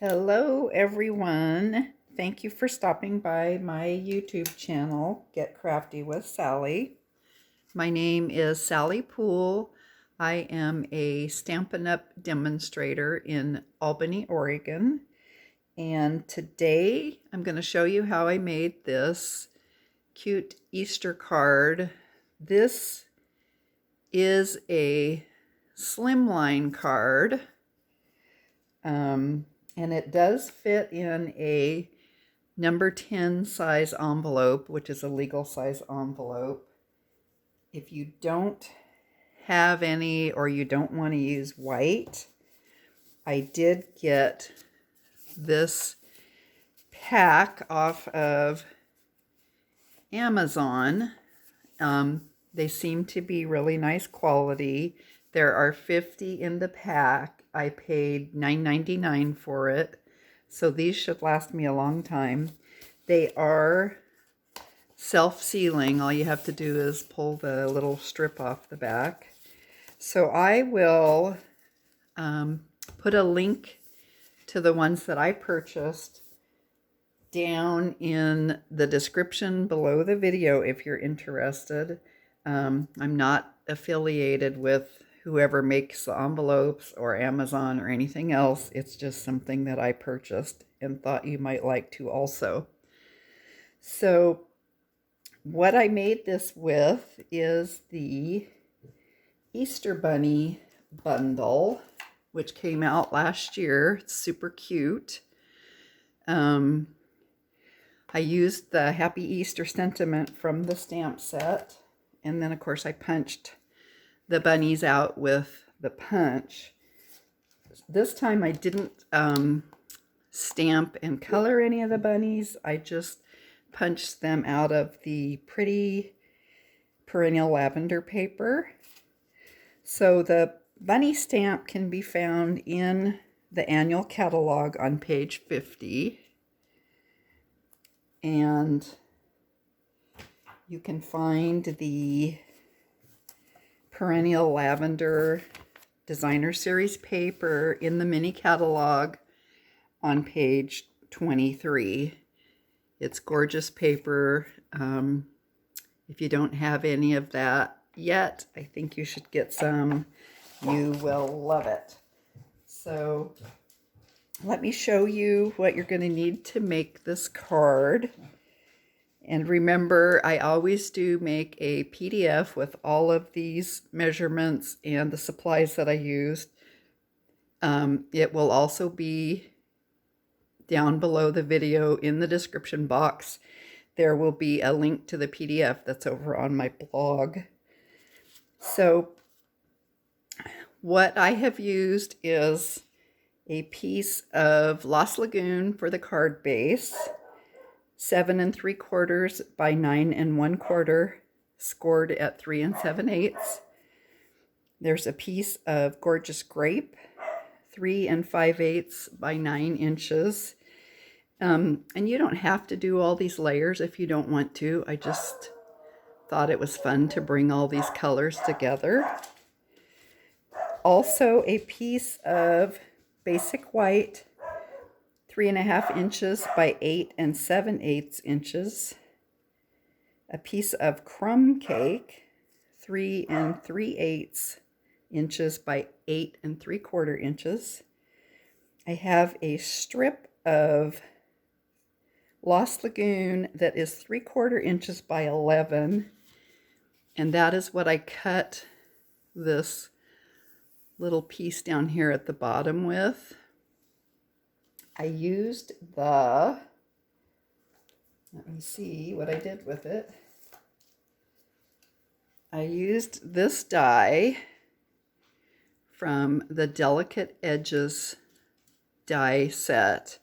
Hello, everyone. Thank you for stopping by my YouTube channel, Get Crafty with Sally. My name is Sally Poole. I am a Stampin' Up! Demonstrator in Albany, Oregon. And today I'm going to show you how I made this cute Easter card. This is a slimline card. And it does fit in a number 10 size envelope, which is a legal size envelope. If you don't have any or you don't want to use white, I did get this pack off of Amazon. They seem to be really nice quality. There are 50 in the pack. I paid $9.99 for it, so these should last me a long time. They are self-sealing. All you have to do is pull the little strip off the back. So I will put a link to the ones that I purchased down in the description below the video if you're interested. I'm not affiliated with whoever makes the envelopes or Amazon or anything else. It's just something that I purchased and thought you might like to also. So what I made this with is the Easter Bunny bundle, which came out last year. It's super cute. I used the Happy Easter sentiment from the stamp set. And then, of course, I punched the bunnies out with the punch. This time I didn't stamp and color any of the bunnies. I just punched them out of the pretty Perennial Lavender paper. So the bunny stamp can be found in the annual catalog on page 50. And you can find the Perennial Lavender Designer Series paper in the mini catalog on page 23. It's gorgeous paper. If you don't have any of that yet, I think you should get some. You will love it. So let me show you what you're going to need to make this card. And remember, I always do make a PDF with all of these measurements and the supplies that I used. It will also be down below the video in the description box. There will be a link to the PDF that's over on my blog. So what I have used is a piece of Lost Lagoon for the card base. 7 3/4 by 9 1/4, scored at 3 7/8. There's a piece of Gorgeous Grape, 3 5/8 by 9 inches. And you don't have to do all these layers if you don't want to. I just thought it was fun to bring all these colors together. Also a piece of Basic White, 3 1/2 inches by 8 7/8 inches. A piece of Crumb Cake, 3 3/8 inches by 8 3/4 inches. I have a strip of Lost Lagoon that is 3/4 inches by 11. And that is what I cut this little piece down here at the bottom with. I used let me see what I did with it. I used this die from the Delicate Edges die set.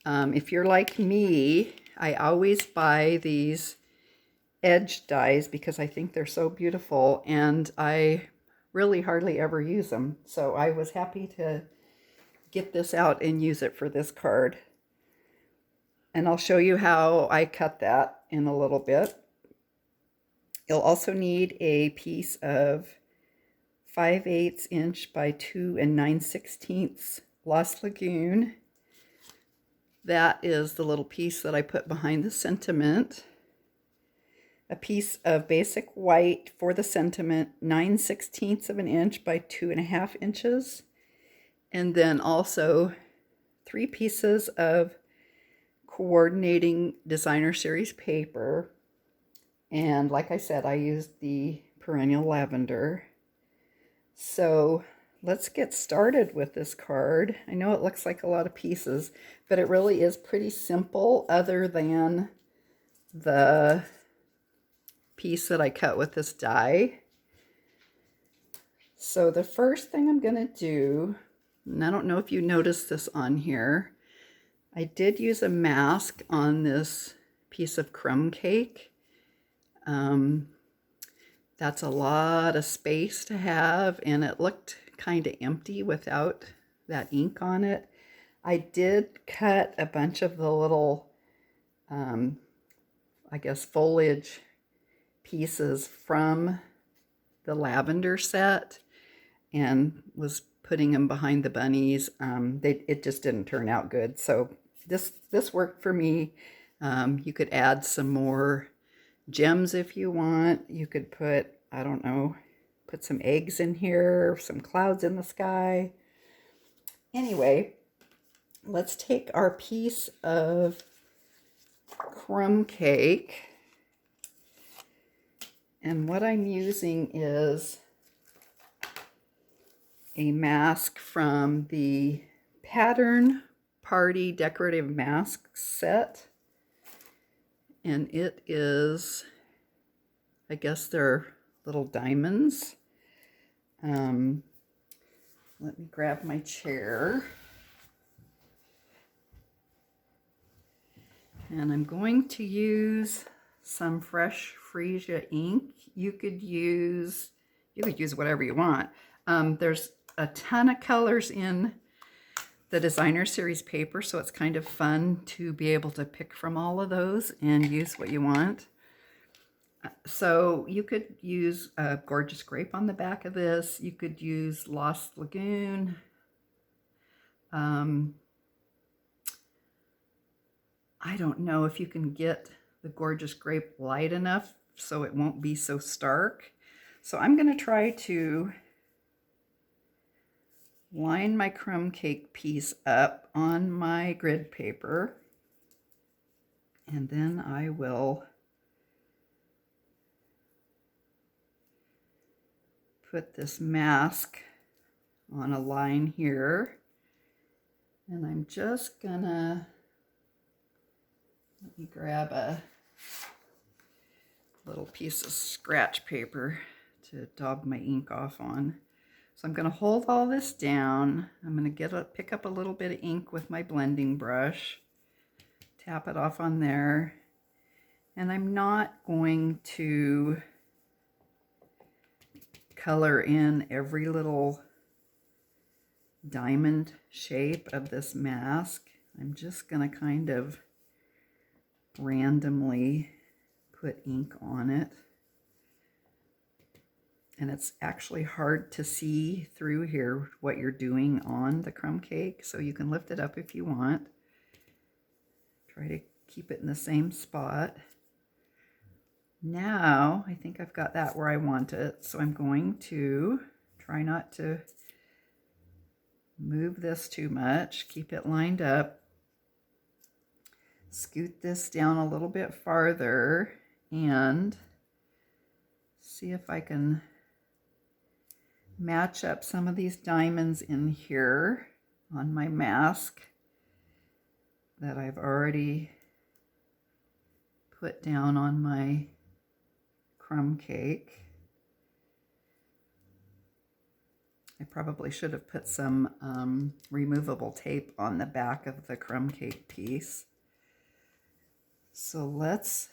If you're like me, I always buy these edge dies because I think they're so beautiful, and I really hardly ever use them. So I was happy to get this out and use it for this card. And I'll show you how I cut that in a little bit. You'll also need a piece of 5/8 inch by 2 9/16 Lost Lagoon. That is the little piece that I put behind the sentiment. A piece of basic white for the sentiment, 9/16 of an inch by 2.5 inches. And then also 3 pieces of coordinating designer series paper. And like I said, I used the Perennial Lavender. So let's get started with this card. I know it looks like a lot of pieces, but it really is pretty simple other than the piece that I cut with this die. So the first thing I'm going to do, and I don't know if you noticed this on here, I did use a mask on this piece of crumb cake. That's a lot of space to have, and it looked kind of empty without that ink on it. I did cut a bunch of the little, I guess, foliage pieces from the lavender set and was putting them behind the bunnies. It just didn't turn out good, so this worked for me. You could add some more gems if you want. You could put, I don't know, put some eggs in here, some clouds in the sky. Anyway, let's take our piece of crumb cake, and what I'm using is a mask from the Pattern Party Decorative Mask Set. And it is, I guess they're little diamonds. Let me grab my chair. And I'm going to use some fresh freesia ink. You could use whatever you want. There's a ton of colors in the designer series paper, so it's kind of fun to be able to pick from all of those and use what you want. So you could use a gorgeous grape on the back of this. You could use Lost Lagoon. I don't know if you can get the gorgeous grape light enough so it won't be so stark. So I'm going to try to line my crumb cake piece up on my grid paper, and then I will put this mask on a line here, and I'm just gonna, let me grab a little piece of scratch paper to daub my ink off on. So I'm going to hold all this down. I'm going to pick up a little bit of ink with my blending brush, tap it off on there, and I'm not going to color in every little diamond shape of this mask. I'm just going to kind of randomly put ink on it. And it's actually hard to see through here what you're doing on the crumb cake, so you can lift it up if you want. Try to keep it in the same spot. Now, I think I've got that where I want it, so I'm going to try not to move this too much. Keep it lined up. Scoot this down a little bit farther and see if I can match up some of these diamonds in here on my mask that I've already put down on my crumb cake. I probably should have put some removable tape on the back of the crumb cake piece. So let's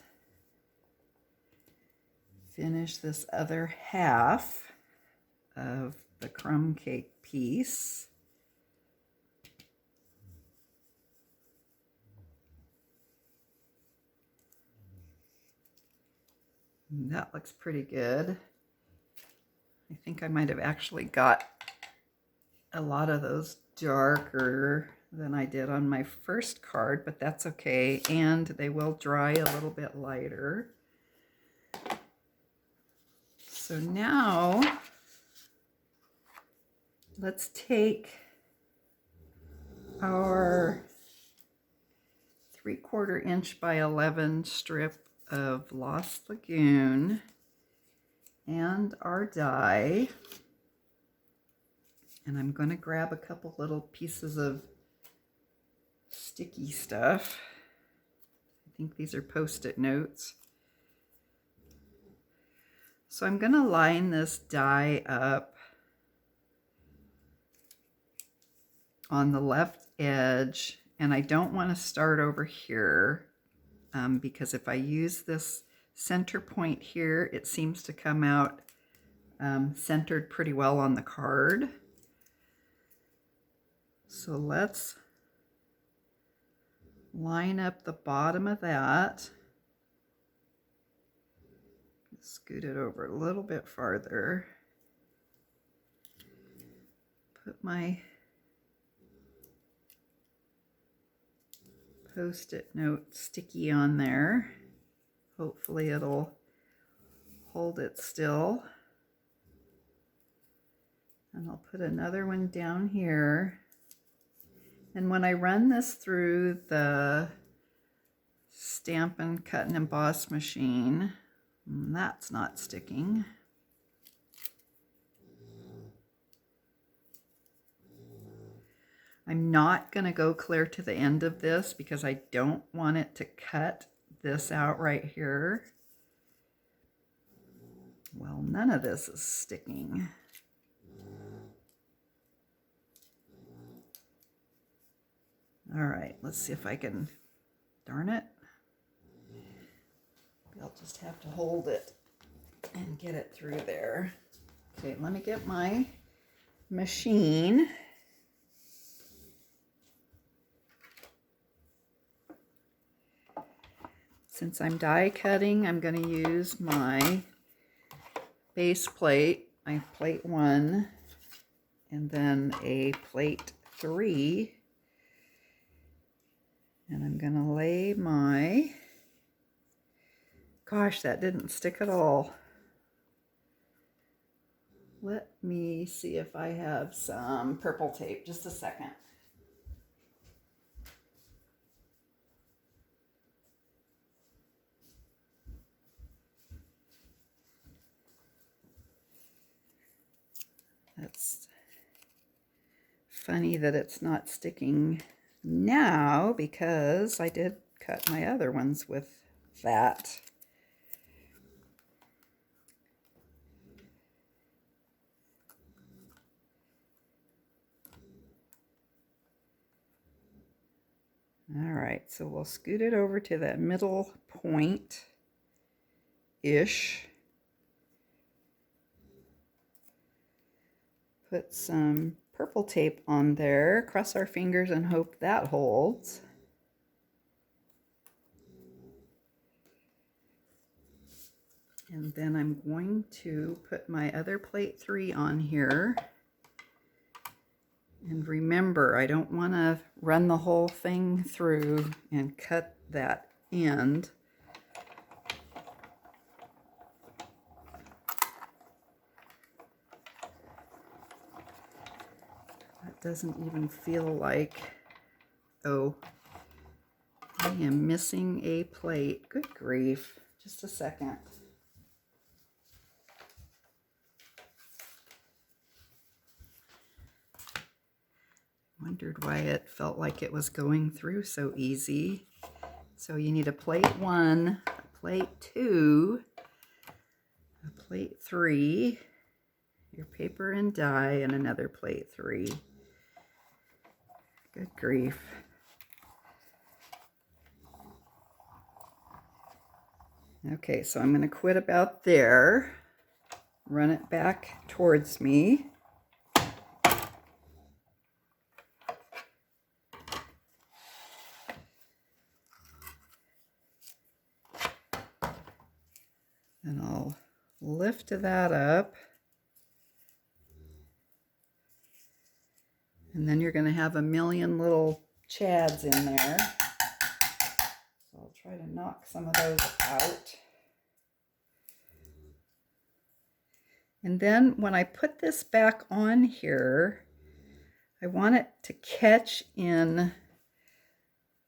finish this other half of the crumb cake piece. That looks pretty good. I think I might have actually got a lot of those darker than I did on my first card, but that's okay. And they will dry a little bit lighter. So now let's take our 3/4 inch by 11 strip of Lost Lagoon and our die. And I'm going to grab a couple little pieces of sticky stuff. I think these are Post-it notes. So I'm going to line this die up on the left edge, and I don't want to start over here because if I use this center point here, it seems to come out centered pretty well on the card. So let's line up the bottom of that. Scoot it over a little bit farther. Put my Post-it note sticky on there. Hopefully it'll hold it still. And I'll put another one down here. And when I run this through the Stampin' Cut and Emboss machine, that's not sticking. I'm not going to go clear to the end of this because I don't want it to cut this out right here. Well, none of this is sticking. All right, let's see if I can, darn it. I'll just have to hold it and get it through there. Okay, let me get my machine. Since I'm die cutting, I'm going to use my base plate, my plate 1, and then a plate 3. And I'm going to lay my, gosh, that didn't stick at all. Let me see if I have some purple tape. Just a second. That's funny that it's not sticking now because I did cut my other ones with that. All right, so we'll scoot it over to that middle point-ish. Put some purple tape on there, cross our fingers and hope that holds. And then I'm going to put my other plate 3 on here. And remember, I don't want to run the whole thing through and cut that end. That doesn't even feel like, oh, I am missing a plate. Good grief. Just a second. Wondered why it felt like it was going through so easy. So you need a plate 1, a plate 2, a plate 3, your paper and die, and another plate 3. Good grief. Okay, so I'm going to quit about there, run it back towards me. And I'll lift that up. And then you're going to have a million little chads in there. So I'll try to knock some of those out. And then when I put this back on here, I want it to catch in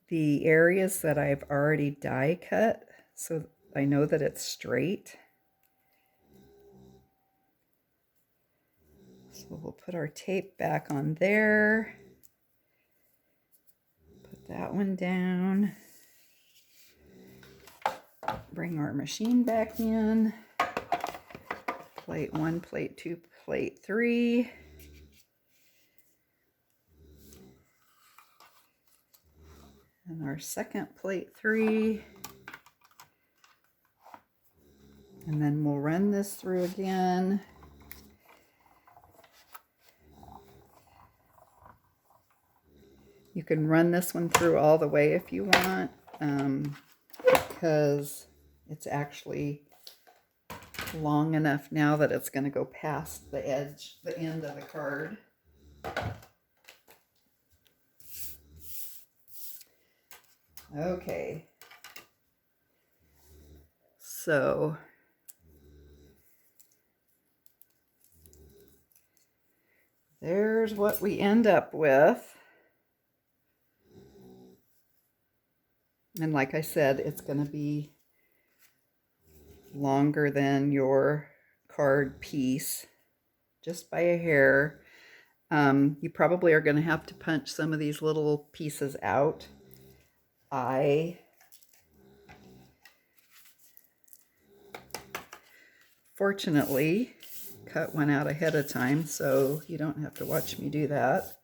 the areas that I've already die cut, so I know that it's straight. So we'll put our tape back on there. Put that one down. Bring our machine back in. Plate 1, plate 2, plate 3. And our second plate 3. And then we'll run this through again. You can run this one through all the way if you want, because it's actually long enough now that it's going to go past the edge, the end of the card. Okay. So there's what we end up with. And like I said, it's going to be longer than your card piece, just by a hair. You probably are going to have to punch some of these little pieces out. I fortunately cut one out ahead of time, so you don't have to watch me do that.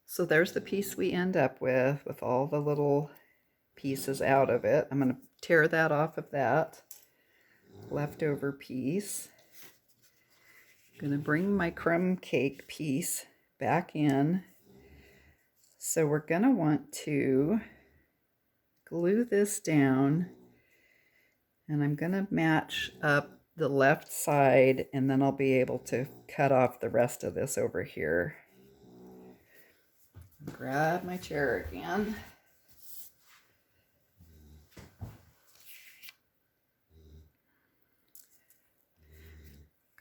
So there's the piece we end up with all the little pieces out of it. I'm going to tear that off of that leftover piece. I'm going to bring my crumb cake piece back in. So we're going to want to glue this down, and I'm going to match up the left side, and then I'll be able to cut off the rest of this over here. Grab my chair again.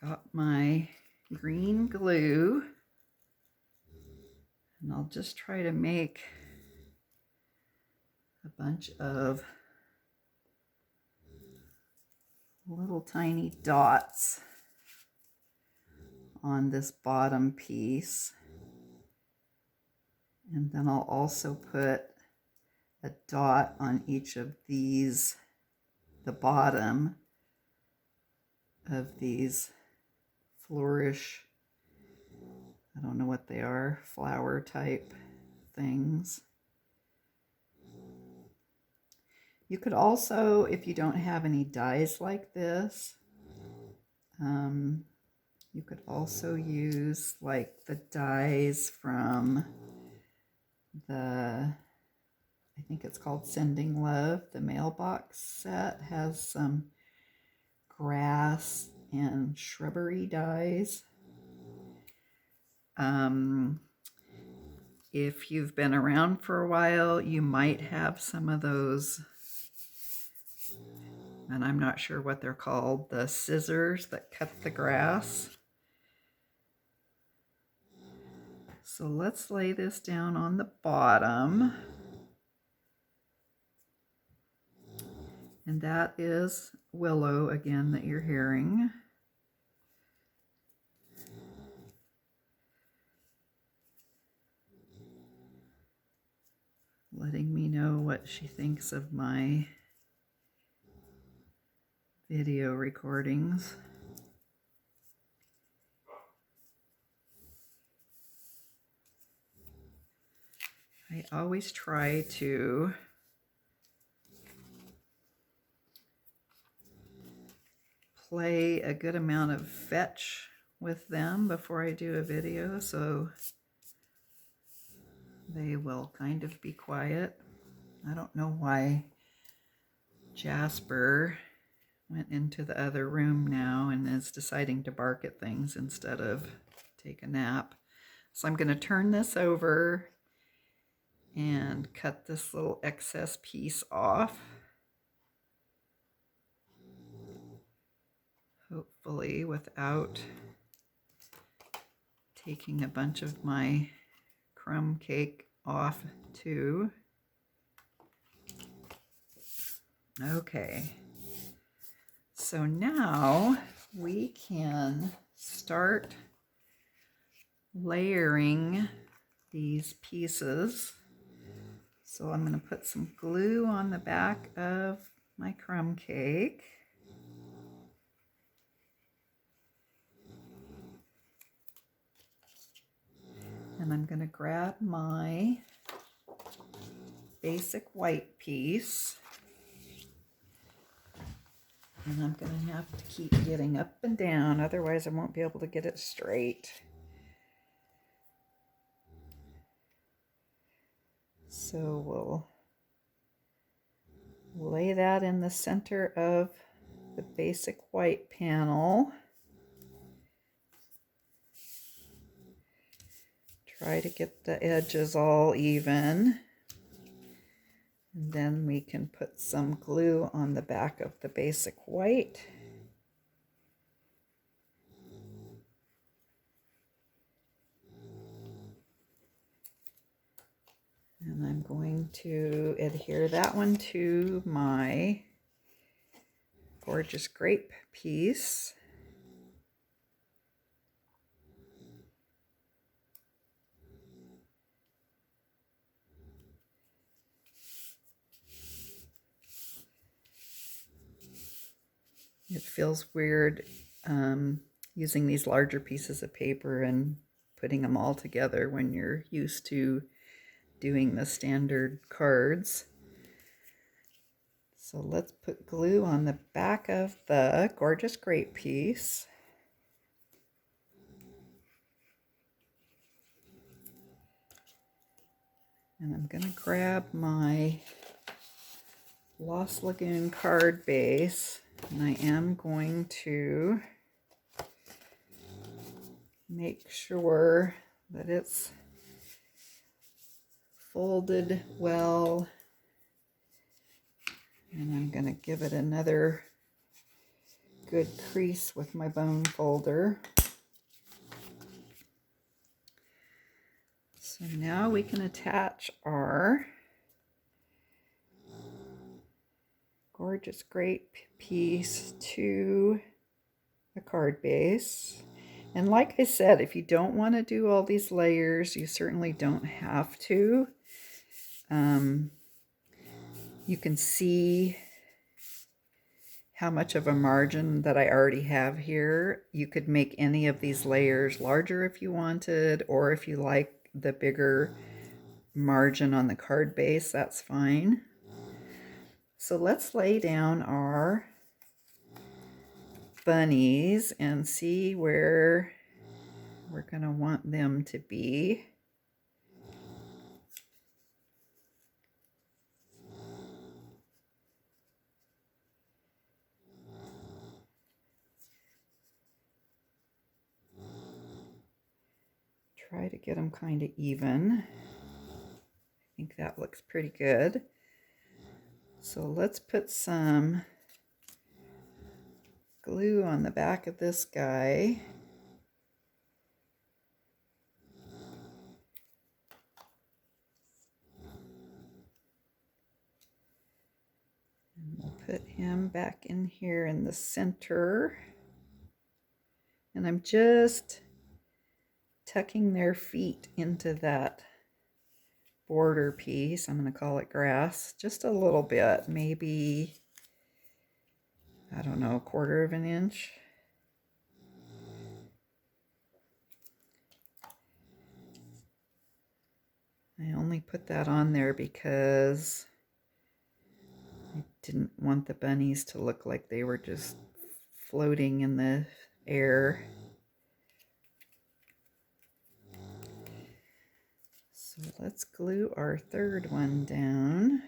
Got my green glue, and I'll just try to make a bunch of little tiny dots on this bottom piece. And then I'll also put a dot on each of these, the bottom of these flourish, I don't know what they are, flower type things. You could also, if you don't have any dies like this, you could also use like the dies from I think it's called Sending Love. The mailbox set has some grass and shrubbery dies. If you've been around for a while, you might have some of those, and I'm not sure what they're called, the scissors that cut the grass. So let's lay this down on the bottom. And that is Willow again that you're hearing. Letting me know what she thinks of my video recordings. I always try to play a good amount of fetch with them before I do a video, so they will kind of be quiet. I don't know why Jasper went into the other room now and is deciding to bark at things instead of take a nap. So I'm going to turn this over and cut this little excess piece off. Hopefully without taking a bunch of my crumb cake off too. Okay, so now we can start layering these pieces. So I'm going to put some glue on the back of my crumb cake. And I'm going to grab my basic white piece. And I'm going to have to keep getting up and down, otherwise I won't be able to get it straight. So we'll lay that in the center of the basic white panel. Try to get the edges all even. And then we can put some glue on the back of the basic white. And I'm going to adhere that one to my gorgeous grape piece. It feels weird using these larger pieces of paper and putting them all together when you're used to doing the standard cards. So let's put glue on the back of the gorgeous grape piece. And I'm going to grab my Lost Lagoon card base, and I am going to make sure that it's folded well, and I'm going to give it another good crease with my bone folder. So now we can attach our gorgeous grape piece to the card base. And like I said, if you don't want to do all these layers, you certainly don't have to. You can see how much of a margin that I already have here. You could make any of these layers larger if you wanted, or if you like the bigger margin on the card base, that's fine. So let's lay down our bunnies and see where we're going to want them to be. Try to get them kind of even. I think that looks pretty good. So let's put some glue on the back of this guy. And we'll put him back in here in the center. And I'm just tucking their feet into that border piece. I'm going to call it grass, just a little bit, maybe, I don't know, 1/4 of an inch. I only put that on there because I didn't want the bunnies to look like they were just floating in the air. So let's glue our third one down.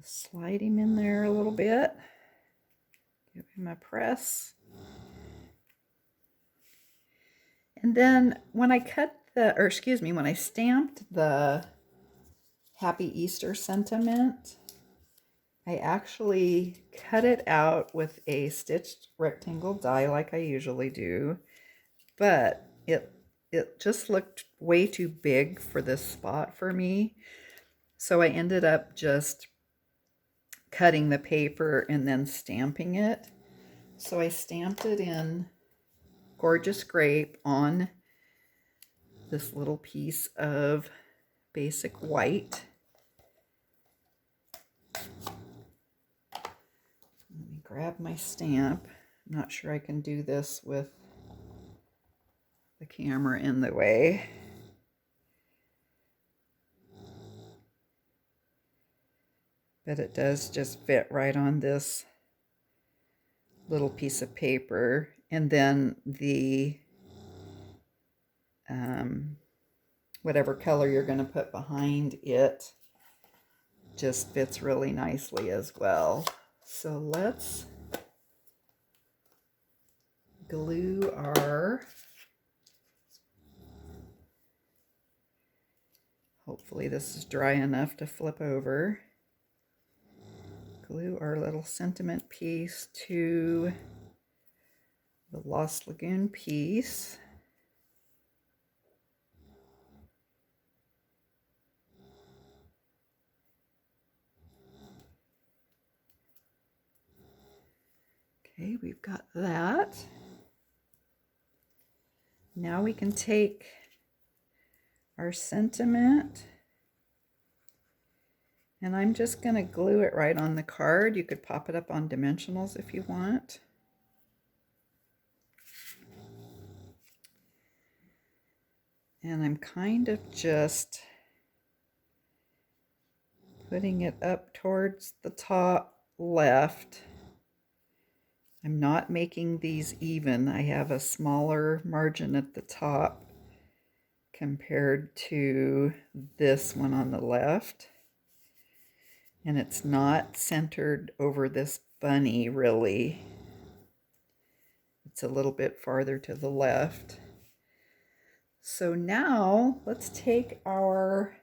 Slide him in there a little bit. Give him a press. And then when I when I stamped the Happy Easter sentiment, I actually cut it out with a stitched rectangle die like I usually do, but it just looked way too big for this spot for me. So I ended up just cutting the paper and then stamping it. So I stamped it in Gorgeous Grape on this little piece of basic white. Let me grab my stamp. I'm not sure I can do this with the camera in the way. But it does just fit right on this little piece of paper. And then the whatever color you're going to put behind it just fits really nicely as well. So let's glue our, hopefully this is dry enough to flip over, glue our little sentiment piece to the Lost Lagoon piece. Okay, we've got that. Now we can take our sentiment, and I'm just going to glue it right on the card. You could pop it up on dimensionals if you want. And I'm kind of just putting it up towards the top left. I'm not making these even. I have a smaller margin at the top compared to this one on the left. And it's not centered over this bunny, really. It's a little bit farther to the left. So now let's take our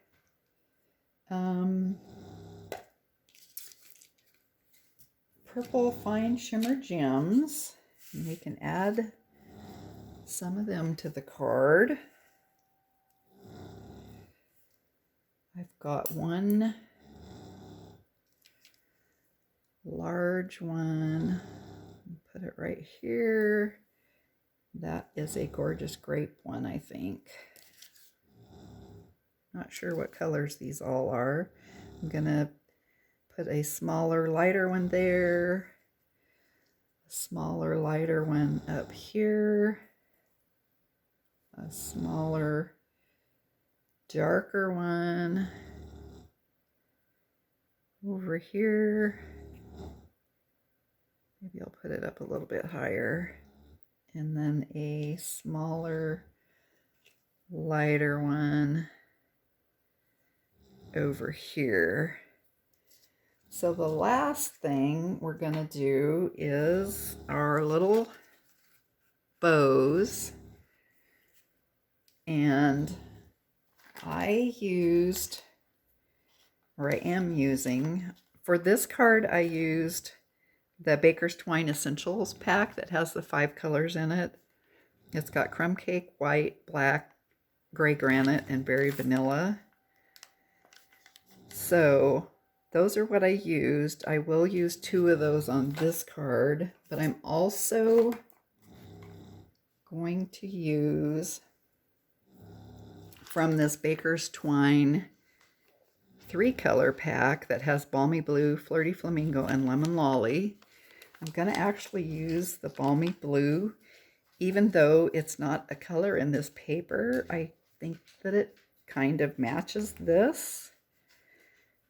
purple fine shimmer gems, and we can add some of them to the card. I've got one large one, put it right here. That is a Gorgeous Grape one, I think. Not sure what colors these all are. I'm gonna put a smaller, lighter one there, a smaller, lighter one up here, a smaller, darker one over here. Maybe I'll put it up a little bit higher. And then a smaller, lighter one over here. So the last thing we're going to do is our little bows. And I used, or I am using, for this card I used the Baker's Twine Essentials pack that has the 5 colors in it. It's got crumb cake, white, black, gray granite, and berry vanilla. So those are what I used. I will use 2 of those on this card, but I'm also going to use from this Baker's Twine 3-color pack that has Balmy Blue, Flirty Flamingo, and Lemon Lolly. I'm going to actually use the Balmy Blue, even though it's not a color in this paper. I think that it kind of matches this.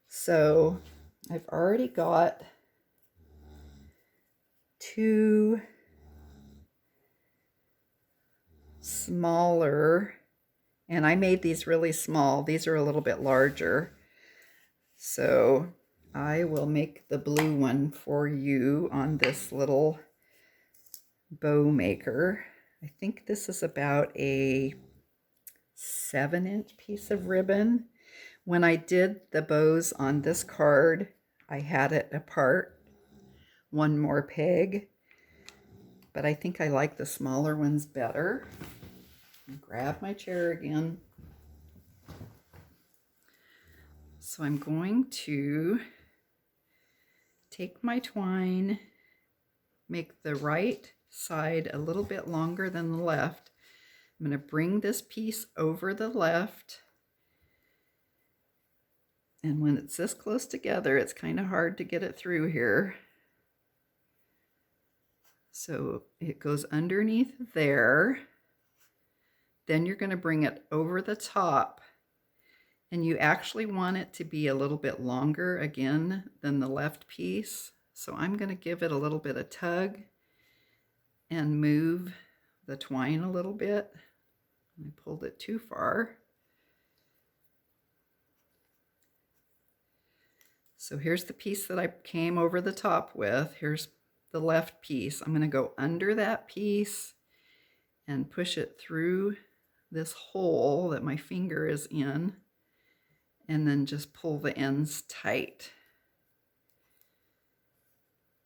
So I've already got 2 smaller, and I made these really small. These are a little bit larger. So I will make the blue one for you on this little bow maker. I think this is about a 7-inch piece of ribbon. When I did the bows on this card, I had it apart, one more peg, but I think I like the smaller ones better. Grab my chair again. So I'm going to take my twine, make the right side a little bit longer than the left. I'm going to bring this piece over the left. And when it's this close together, it's kind of hard to get it through here. So it goes underneath there. Then you're going to bring it over the top. And you actually want it to be a little bit longer again than the left piece. So I'm going to give it a little bit of tug and move the twine a little bit. I pulled it too far. So here's the piece that I came over the top with. Here's the left piece. I'm going to go under that piece and push it through this hole that my finger is in, and then just pull the ends tight.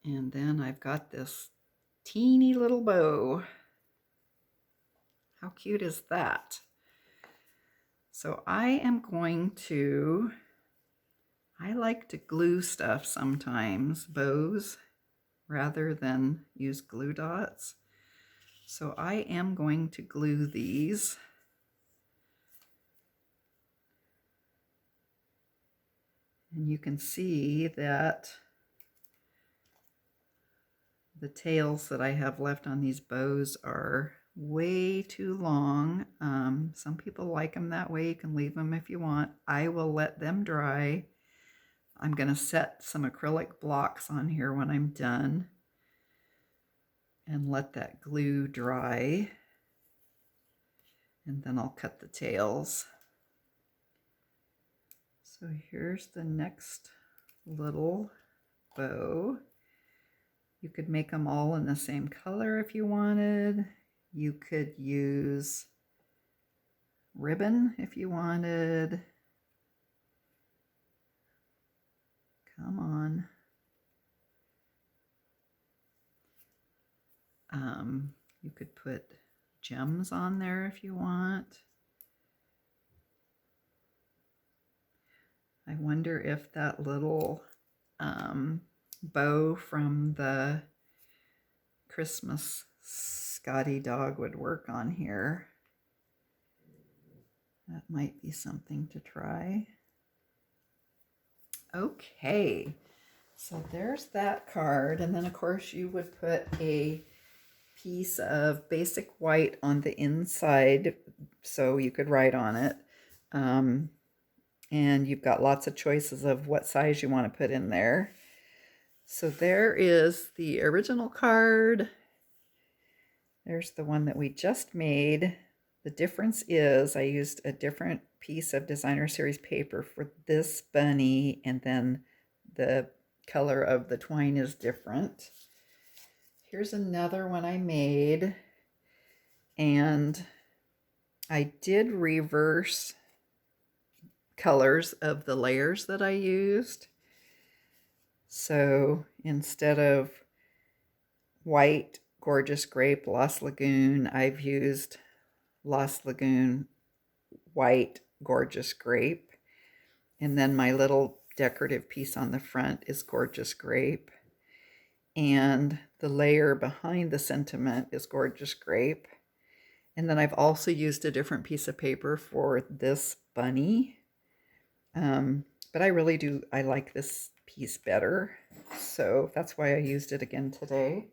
And then I've got this teeny little bow. How cute is that? So I am going to, I like to glue stuff sometimes, bows, rather than use glue dots. So I am going to glue these. And you can see that the tails that I have left on these bows are way too long. Some people like them that way. You can leave them if you want. I will let them dry. I'm going to set some acrylic blocks on here when I'm done and let that glue dry. And then I'll cut the tails. So here's the next little bow. You could make them all in the same color if you wanted. You could use ribbon if you wanted. Come on. You could put gems on there if you want. I wonder if that little bow from the Christmas Scotty dog would work on here. That might be something to try. Okay, so there's that card. And then of course you would put a piece of basic white on the inside so you could write on it. And you've got lots of choices of what size you want to put in there. So there is the original card. There's the one that we just made. The difference is I used a different piece of designer series paper for this bunny, and then the color of the twine is different. Here's another one I made, and I did reverse colors of the layers that I used. So instead of white, gorgeous grape, Lost Lagoon, I've used Lost Lagoon, white, gorgeous grape. And then my little decorative piece on the front is gorgeous grape. And the layer behind the sentiment is gorgeous grape. And then I've also used a different piece of paper for this bunny. But I like this piece better. So that's why I used it again today.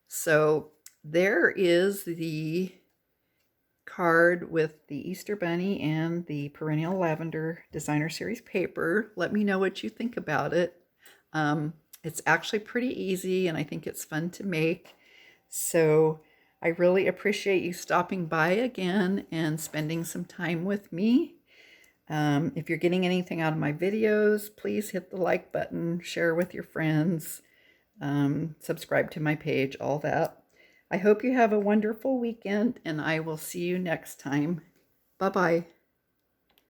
So there is the card with the Easter Bunny and the Perennial Lavender Designer Series paper. Let me know what you think about it. It's actually pretty easy, and I think it's fun to make. So I really appreciate you stopping by again and spending some time with me. If you're getting anything out of my videos, please hit the like button, share with your friends, subscribe to my page, all that. I hope you have a wonderful weekend, and I will see you next time. Bye-bye.